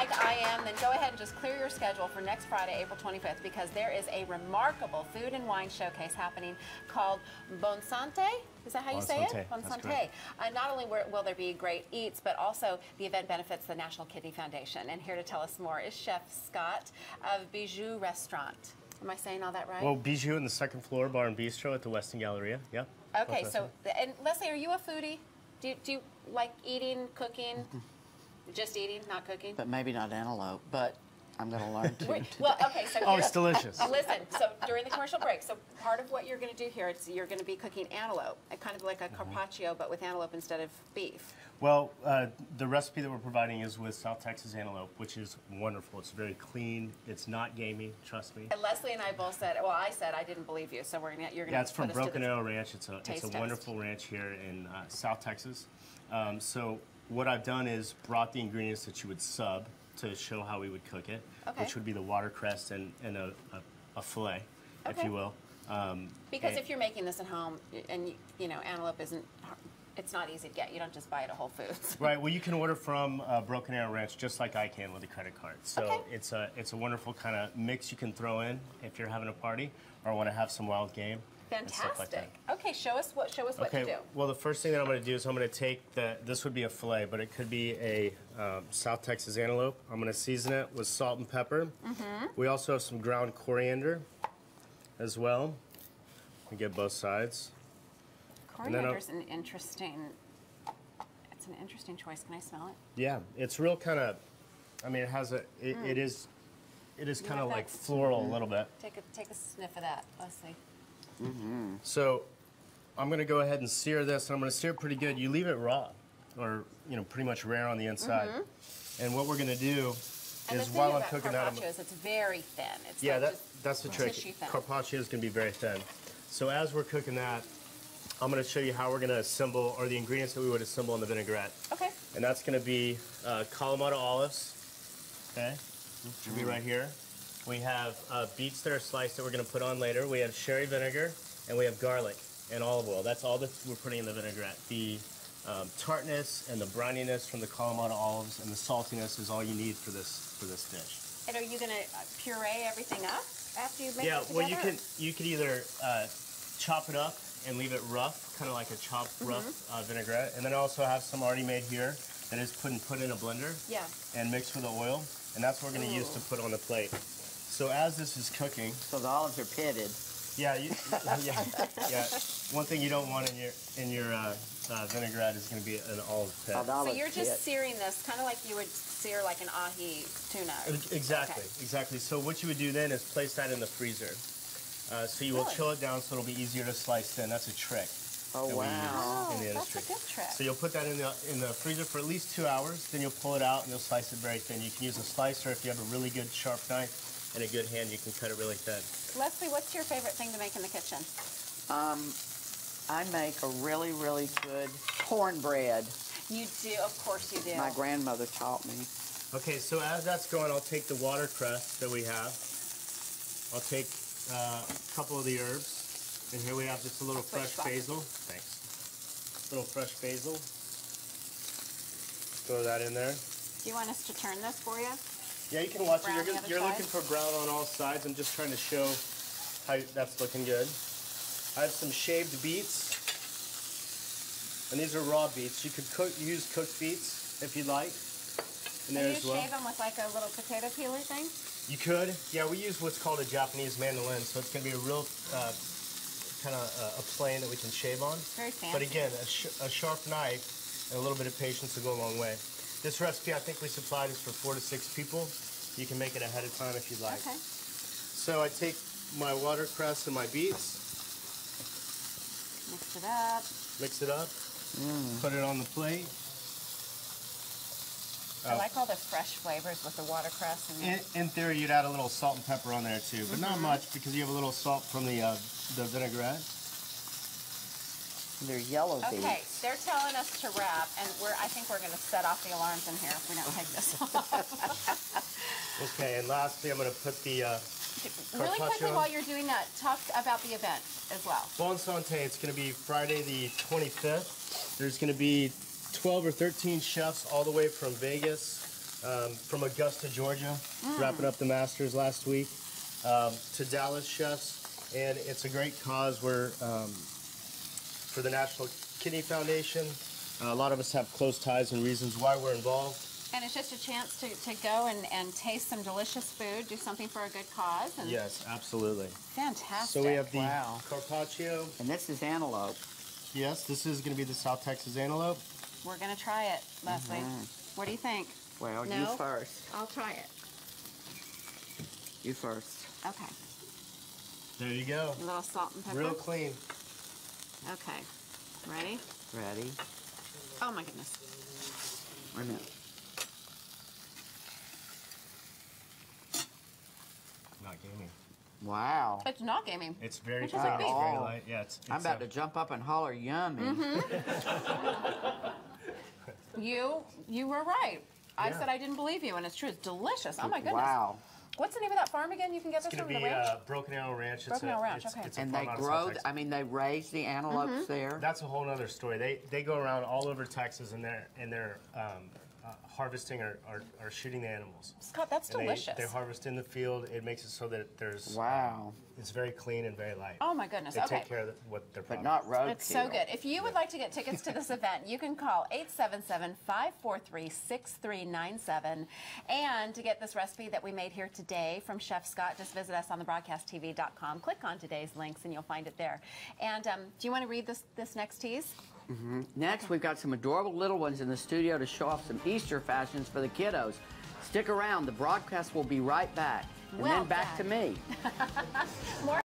like I am, then go ahead and just clear your schedule for next Friday, April 25th, because there is a remarkable food and wine showcase happening called Bonne Sante. Is that how you say it? Bonne Sante. Not only will there be great eats, but also the event benefits the National Kidney Foundation. And here to tell us more is Chef Scott of Bijou Restaurant. Am I saying all that right? Well, Bijou in the second floor, bar and bistro at the Westin Galleria. Yep. Okay, so, and Leslie, are you a foodie? Do you like eating, cooking? Just eating, not cooking? But maybe not antelope, but I'm going to learn to. Well, okay, so oh, it's delicious. Listen, so during the commercial break, so part of what you're going to do here is you're going to be cooking antelope, kind of like a carpaccio, but with antelope instead of beef. Well, the recipe that we're providing is with South Texas antelope, which is wonderful. It's very clean. It's not gamey, trust me. And Leslie and I both said, well, I said I didn't believe you, so you're going to Yeah, it's from Broken Arrow Ranch. It's a wonderful ranch here in South Texas. So what I've done is brought the ingredients that you would sub to show how we would cook it, which would be the watercress and a fillet, if you will. Because if you're making this at home, and you know, antelope isn't, it's not easy to get. You don't just buy it at Whole Foods. Right. Well, you can order from Broken Arrow Ranch just like I can with a credit card. So it's a wonderful kind of mix you can throw in if you're having a party or want to have some wild game. Fantastic. Like okay, show us what to do. Well, the first thing that I'm going to do is I'm going to take this would be a fillet, but it could be a South Texas antelope. I'm going to season it with salt and pepper. We also have some ground coriander as well. We get both sides. Coriander's an interesting. It's an interesting choice. Can I smell it? Yeah, it's real kind of. I mean, it has a. It is kind of like floral a little bit. Take a sniff of that. Let's see. So I'm going to go ahead and sear this, and I'm going to sear it pretty good. You leave it raw, or pretty much rare on the inside. And what we're going to do is while I'm cooking that, it's very thin. It's that's the trick. Carpaccio is going to be very thin. So as we're cooking that, I'm going to show you how we're going to assemble, or the ingredients that we would assemble in the vinaigrette. Okay. And that's going to be Kalamata olives. Okay, should be right here. We have beets that are sliced that we're going to put on later. We have sherry vinegar, and we have garlic and olive oil. That's all that we're putting in the vinaigrette. The tartness and the brininess from the Kalamata olives and the saltiness is all you need for this dish. And are you going to puree everything up after you make it together? Yeah, well, you could either chop it up and leave it rough, kind of like a chopped rough vinaigrette. And then I also have some already made here that is put in a blender and mixed with the oil. And that's what we're going to use to put on the plate. So as this is cooking, so the olives are pitted. Yeah, yeah. One thing you don't want in your vinaigrette is going to be an olive pit. So you're just searing this, kind of like you would sear like an ahi tuna. Exactly, exactly. So what you would do then is place that in the freezer. So you will chill it down so it'll be easier to slice thin. That's a trick. Oh wow! In the industry. That's a good trick. So you'll put that in the freezer for at least 2 hours. Then you'll pull it out and you'll slice it very thin. You can use a slicer if you have a really good sharp knife. And a good hand, you can cut it really thin. Leslie, what's your favorite thing to make in the kitchen? I make a really, really good cornbread. You do, of course you do. My grandmother taught me. Okay, so as that's going, I'll take the watercress that we have. I'll take a couple of the herbs. And here we have just a little fresh basil. Thanks. A little fresh basil. Throw that in there. Do you want us to turn this for you? Yeah, you can watch it. You're looking for brown on all sides. I'm just trying to show how that's looking good. I have some shaved beets, and these are raw beets. You could use cooked beets if you'd like. In there as well. Shave them with like a little potato peeler thing? You could. Yeah, we use what's called a Japanese mandolin, so it's going to be a real kind of a plane that we can shave on. Very fancy. But again, a sharp knife and a little bit of patience will go a long way. This recipe, I think we supplied is for 4 to 6 people. You can make it ahead of time if you'd like. Okay. So I take my watercress and my beets. Mix it up. Mix it up. Put it on the plate. I like all the fresh flavors with the watercress. And in theory, you'd add a little salt and pepper on there too, but not much because you have a little salt from the vinaigrette. They're yellow beets. Okay, they're telling us to wrap, and I think we're going to set off the alarms in here if we don't take this off. Okay, and lastly, I'm going to put the really quickly while you're doing that, talk about the event as well. Bonne Sante, it's going to be Friday the 25th. There's going to be 12 or 13 chefs all the way from Vegas, from Augusta, Georgia, wrapping up the Masters last week, to Dallas chefs. And it's a great cause. We're for the National Kidney Foundation. A lot of us have close ties and reasons why we're involved. And it's just a chance to go and taste some delicious food, do something for a good cause. And Yes, absolutely. fantastic. So we have the Wow. carpaccio. And this is antelope. Yes, this is going to be the South Texas antelope. We're going to try it, Leslie. What do you think? Well, No? you first. I'll try it. You first. Okay. There you go. A little salt and pepper. Real clean. Okay. Ready? Ready? Oh, my goodness. Wait a minute. Not gamey. Wow. It's not gaming. It's very It clean. doesn't It's beat. very light. Yeah, it's I'm about to jump up and holler, yummy. You were right. I Yeah. said I didn't believe you, and it's true. It's delicious. Oh, my goodness. Wow. What's the name of that farm again? You can get It's this going from to the be ranch? Broken Arrow Ranch. Broken Arrow Ranch, okay. It's a And farm they out of South grow, Texas. I mean, they raise the antelopes there. That's a whole other story. They go around all over Texas and they're harvesting or shooting the animals. Scott, that's And delicious. They harvest in the field. It makes it so that there's Wow. it's very clean and very light. Oh, my goodness. They Okay. take care of what their But product not is. roadkill. It's so good. If you would like to get tickets to this event, you can call 877-543-6397. And to get this recipe that we made here today from Chef Scott, just visit us on thebroadcasttv.com. Click on today's links and you'll find it there. And do you want to read this next tease? Next, we've got some adorable little ones in the studio to show off some Easter fashions for the kiddos. Stick around. The broadcast will be right back. And Well then back done. to me. More